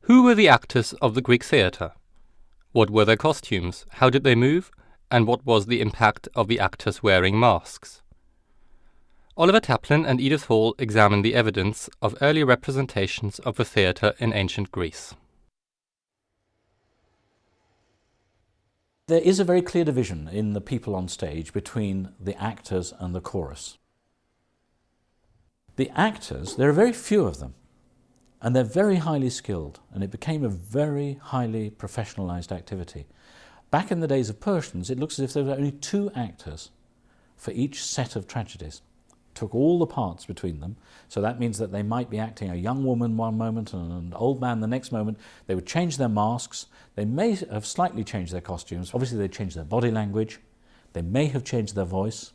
Who were the actors of the Greek theatre? What were their costumes? How did they move? And what was the impact of the actors wearing masks? Oliver Taplin and Edith Hall examine the evidence of early representations of the theatre in ancient Greece. There is a very clear division in the people on stage between the actors and the chorus. The actors, there are very few of them, and they're very highly skilled, and it became a very highly professionalized activity. Back in the days of Persians, it looks as if there were only 2 actors for each set of tragedies. Took all the parts between them, so that means that they might be acting a young woman one moment and an old man the next moment. They would change their masks, they may have slightly changed their costumes, obviously they changed their body language, they may have changed their voice,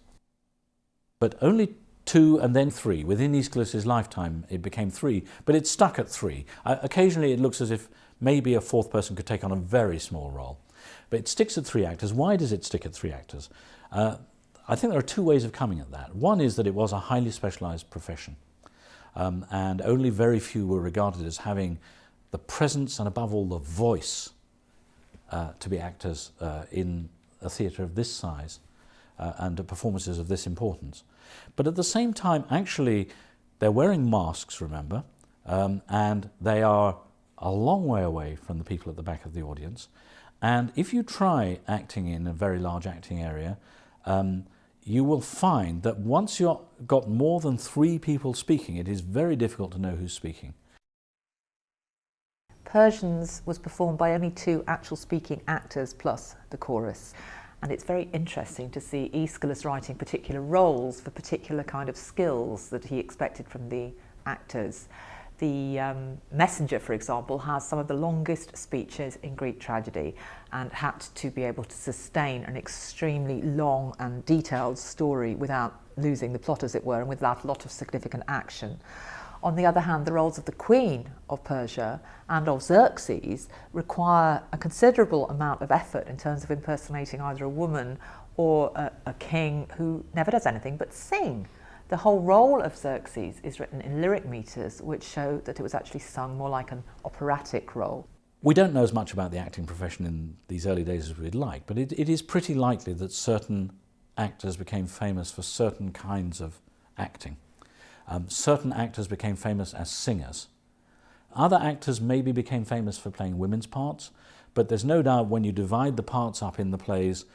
but only 2 and then 3. Within Aeschylus's lifetime it became 3, but it stuck at 3. Occasionally it looks as if maybe a 4th person could take on a very small role, but it sticks at 3 actors. Why does it stick at 3 actors? I think there are 2 ways of coming at that. One is that it was a highly specialized profession, and only very few were regarded as having the presence and above all the voice to be actors in a theatre of this size and performances of this importance. But at the same time, actually, they're wearing masks, remember, and they are a long way away from the people at the back of the audience. And if you try acting in a very large acting area, you will find that once you've got more than 3 people speaking, it is very difficult to know who's speaking. Persians was performed by only 2 actual speaking actors plus the chorus. And it's very interesting to see Aeschylus writing particular roles for particular kind of skills that he expected from the actors. The messenger, for example, has some of the longest speeches in Greek tragedy and had to be able to sustain an extremely long and detailed story without losing the plot, as it were, and without a lot of significant action. On the other hand, the roles of the Queen of Persia and of Xerxes require a considerable amount of effort in terms of impersonating either a woman or a king who never does anything but sing. The whole role of Xerxes is written in lyric meters, which show that it was actually sung more like an operatic role. We don't know as much about the acting profession in these early days as we'd like, but it is pretty likely that certain actors became famous for certain kinds of acting. Certain actors became famous as singers. Other actors maybe became famous for playing women's parts, but there's no doubt when you divide the parts up in the plays,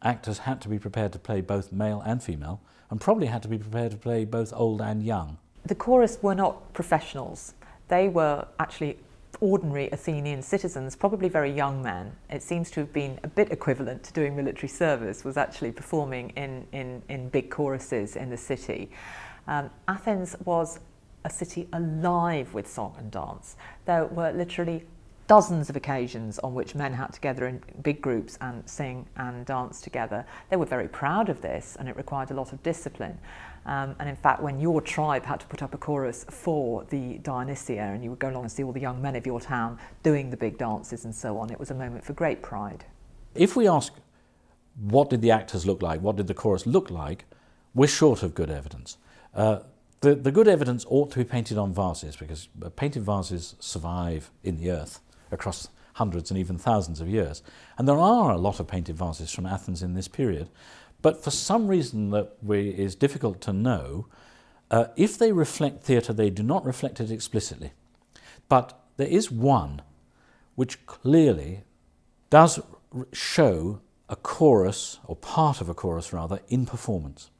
actors had to be prepared to play both male and female, and probably had to be prepared to play both old and young. The chorus were not professionals. They were actually ordinary Athenian citizens, probably very young men. It seems to have been a bit equivalent to doing military service, was actually performing in big choruses in the city. Athens was a city alive with song and dance. There were literally dozens of occasions on which men had to gather in big groups and sing and dance together. They were very proud of this, and it required a lot of discipline. And in fact, when your tribe had to put up a chorus for the Dionysia and you would go along and see all the young men of your town doing the big dances and so on, it was a moment for great pride. If we ask, what did the actors look like, what did the chorus look like, we're short of good evidence. The good evidence ought to be painted on vases, because painted vases survive in the earth across hundreds and even thousands of years. And there are a lot of painted vases from Athens in this period, but for some reason that is difficult to know, if they reflect theatre, they do not reflect it explicitly. But there is one which clearly does show a chorus, or part of a chorus rather, in performance.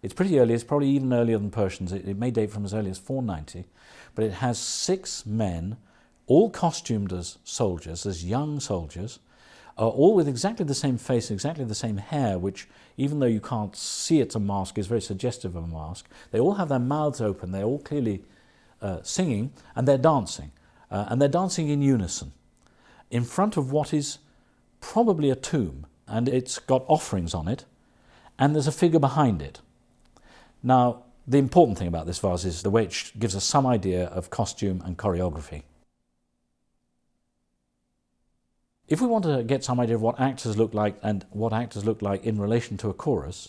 It's pretty early, it's probably even earlier than Persians. It may date from as early as 490, but it has 6 men, all costumed as soldiers, as young soldiers, all with exactly the same face, exactly the same hair, which, even though you can't see it's a mask, is very suggestive of a mask. They all have their mouths open, they're all clearly singing, and they're dancing. And they're dancing in unison, in front of what is probably a tomb, and it's got offerings on it, and there's a figure behind it. Now, the important thing about this vase is the way it gives us some idea of costume and choreography. If we want to get some idea of what actors look like and what actors look like in relation to a chorus,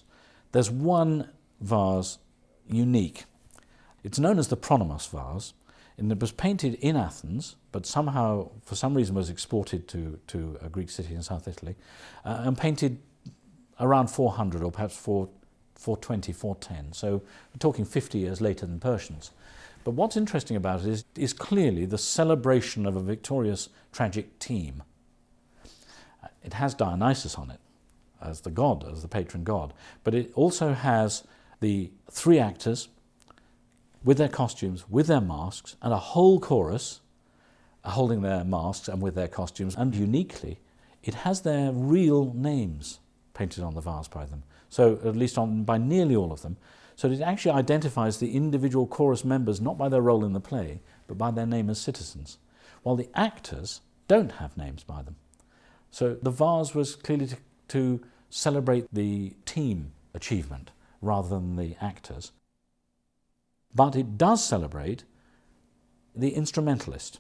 there's one vase unique. It's known as the Pronomos vase. And it was painted in Athens, but somehow, for some reason, was exported to a Greek city in South Italy, and painted around 400 or perhaps 420, 410. So we're talking 50 years later than Persians. But what's interesting about it is clearly the celebration of a victorious tragic team. It has Dionysus on it as the god, as the patron god, but it also has the three actors with their costumes, with their masks, and a whole chorus holding their masks and with their costumes, and uniquely, it has their real names painted on the vase by them. So at least by nearly all of them. So it actually identifies the individual chorus members not by their role in the play, but by their name as citizens, while the actors don't have names by them. So the vase was clearly to celebrate the team achievement rather than the actors. But it does celebrate the instrumentalist.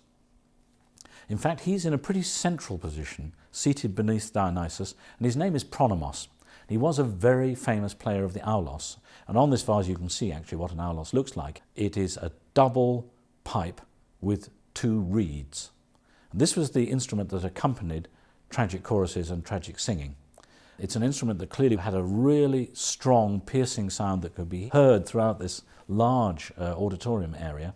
In fact, he's in a pretty central position, seated beneath Dionysus, and his name is Pronomos. He was a very famous player of the aulos, and on this vase you can see actually what an aulos looks like. It is a double pipe with two reeds. And this was the instrument that accompanied tragic choruses and tragic singing. It's an instrument that clearly had a really strong, piercing sound that could be heard throughout this large auditorium area.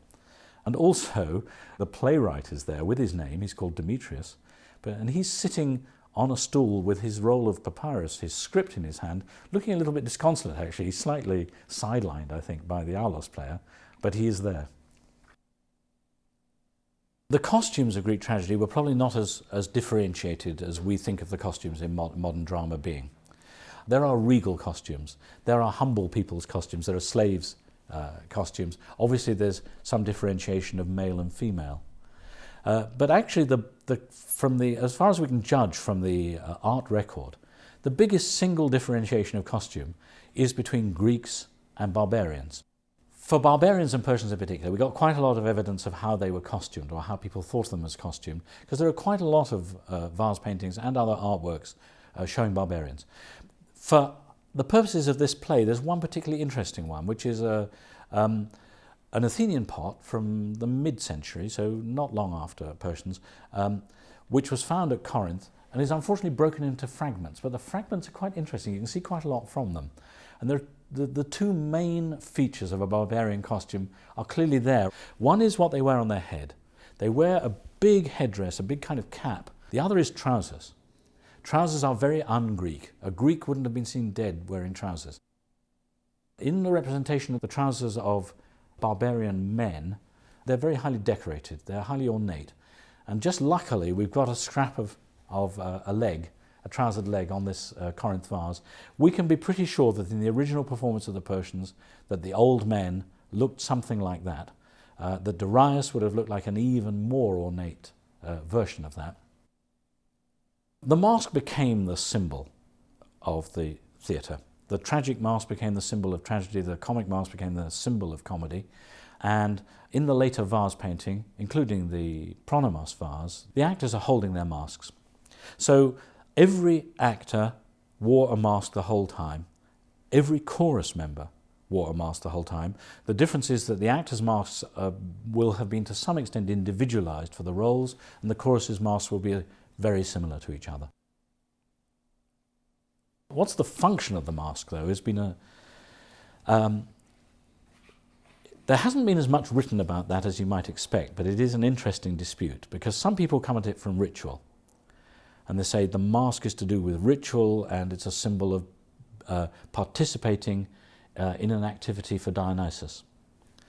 And also, the playwright is there with his name, he's called Demetrius, and he's sitting on a stool with his roll of papyrus, his script in his hand, looking a little bit disconsolate actually. He's slightly sidelined, I think, by the aulos player, but he is there. The costumes of Greek tragedy were probably not as differentiated as we think of the costumes in modern drama being. There are regal costumes, there are humble people's costumes, there are slaves' costumes. Obviously there's some differentiation of male and female. But actually, as far as we can judge from the art record, the biggest single differentiation of costume is between Greeks and barbarians. For barbarians and Persians in particular, we got quite a lot of evidence of how they were costumed or how people thought of them as costumed, because there are quite a lot of vase paintings and other artworks showing barbarians. For the purposes of this play, there's one particularly interesting one, which is an Athenian pot from the mid-century, so not long after Persians, which was found at Corinth and is unfortunately broken into fragments. But the fragments are quite interesting. You can see quite a lot from them. And the two main features of a barbarian costume are clearly there. One is what they wear on their head. They wear a big headdress, a big kind of cap. The other is trousers. Trousers are very un-Greek. A Greek wouldn't have been seen dead wearing trousers. In the representation of the trousers of barbarian men, they're very highly decorated, they're highly ornate. And just luckily, we've got a scrap of a leg, a trousered leg on this Corinth vase. We can be pretty sure that in the original performance of the Persians, that the old men looked something like that. That Darius would have looked like an even more ornate version of that. The mask became the symbol of the theatre. The tragic mask became the symbol of tragedy, the comic mask became the symbol of comedy, and in the later vase painting, including the Pronomos vase, the actors are holding their masks. So every actor wore a mask the whole time. Every chorus member wore a mask the whole time. The difference is that the actors' masks will have been to some extent individualized for the roles, and the chorus's masks will be very similar to each other. What's the function of the mask, though, has been there hasn't been as much written about that as you might expect, but it is an interesting dispute, because some people come at it from ritual, and they say the mask is to do with ritual and it's a symbol of participating in an activity for Dionysus.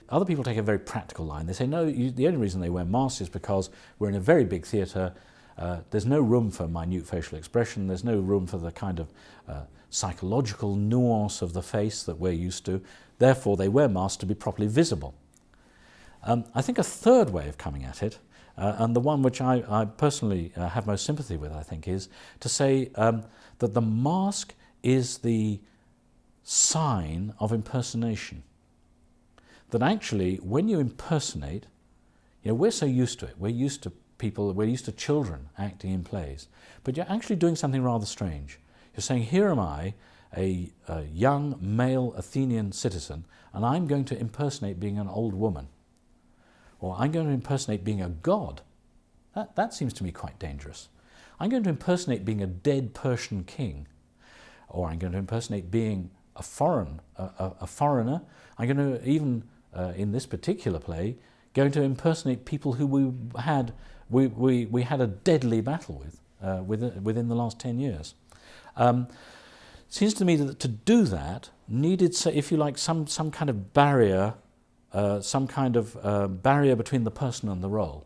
Other people take a very practical line. They say, no, the only reason they wear masks is because we're in a very big theatre. There's no room for minute facial expression. There's no room for the kind of psychological nuance of the face that we're used to. Therefore, they wear masks to be properly visible. I think a third way of coming at it, and the one which I personally have most sympathy with, I think, is to say that the mask is the sign of impersonation. That actually, when you impersonate, we're so used to it. We're used to children acting in plays, but you're actually doing something rather strange. You're saying, here am I, a young male Athenian citizen, and I'm going to impersonate being an old woman. or I'm going to impersonate being a god. That seems to me quite dangerous. I'm going to impersonate being a dead Persian king, or I'm going to impersonate being a foreigner. I'm going to even, in this particular play, going to impersonate people who we had a deadly battle with within the last 10 years. Seems to me that to do that needed, if you like, some kind of barrier, barrier between the person and the role.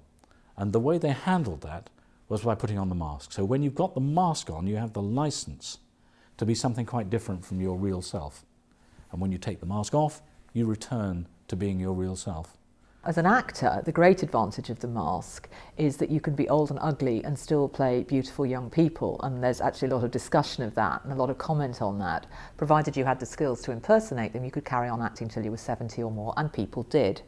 And the way they handled that was by putting on the mask. So when you've got the mask on, you have the license to be something quite different from your real self. And when you take the mask off, you return to being your real self. As an actor, the great advantage of the mask is that you can be old and ugly and still play beautiful young people, and there's actually a lot of discussion of that and a lot of comment on that. Provided you had the skills to impersonate them, you could carry on acting till you were 70 or more, and people did.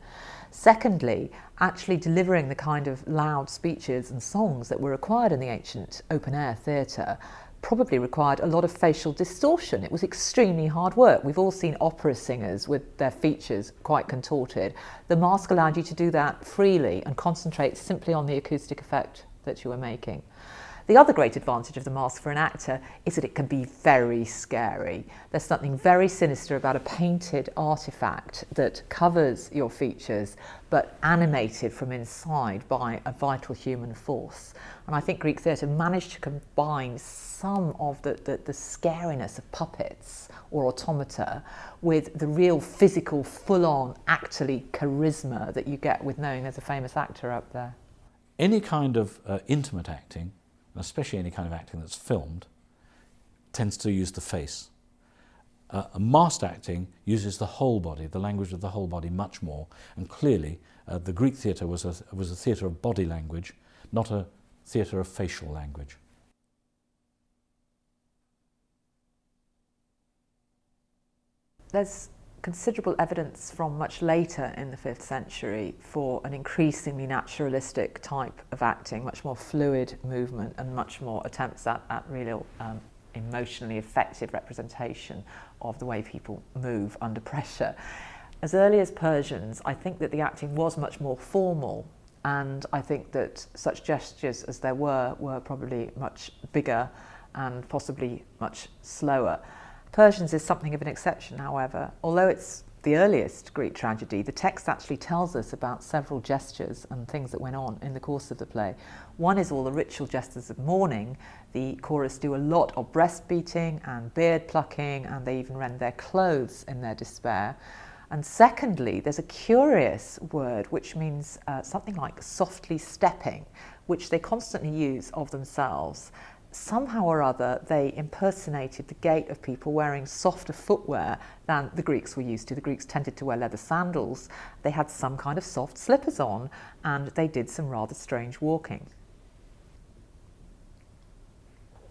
Secondly, actually delivering the kind of loud speeches and songs that were required in the ancient open-air theatre probably required a lot of facial distortion. It was extremely hard work. We've all seen opera singers with their features quite contorted. The mask allowed you to do that freely and concentrate simply on the acoustic effect that you were making. The other great advantage of the mask for an actor is that it can be very scary. There's something very sinister about a painted artifact that covers your features but animated from inside by a vital human force. And I think Greek theatre managed to combine some of the scariness of puppets or automata with the real physical, full-on, actorly charisma that you get with knowing there's a famous actor up there. Any kind of intimate acting, especially any kind of acting that's filmed, tends to use the face. Masked acting uses the whole body, the language of the whole body much more, and clearly the Greek theatre was a theatre of body language, not a theatre of facial language. There's considerable evidence from much later in the 5th century for an increasingly naturalistic type of acting, much more fluid movement and much more attempts at real emotionally effective representation of the way people move under pressure. As early as Persians, I think that the acting was much more formal, and I think that such gestures as there were probably much bigger and possibly much slower. Persians is something of an exception, however. Although it's the earliest Greek tragedy, the text actually tells us about several gestures and things that went on in the course of the play. One is all the ritual gestures of mourning. The chorus do a lot of breast beating and beard plucking, and they even rend their clothes in their despair. And secondly, there's a curious word which means something like softly stepping, which they constantly use of themselves. Somehow or other, they impersonated the gait of people wearing softer footwear than the Greeks were used to. The Greeks tended to wear leather sandals. They had some kind of soft slippers on, and they did some rather strange walking.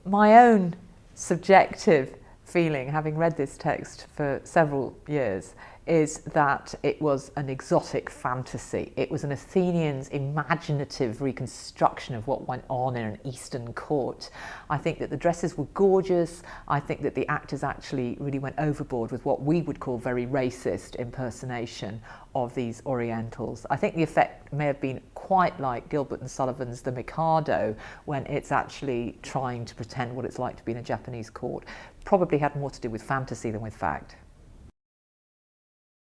My own subjective feeling, having read this text for several years, is that it was an exotic fantasy. It was an Athenian's imaginative reconstruction of what went on in an Eastern court. I think that the dresses were gorgeous. I think that the actors actually really went overboard with what we would call very racist impersonation of these Orientals. I think the effect may have been quite like Gilbert and Sullivan's The Mikado, when it's actually trying to pretend what it's like to be in a Japanese court. Probably had more to do with fantasy than with fact.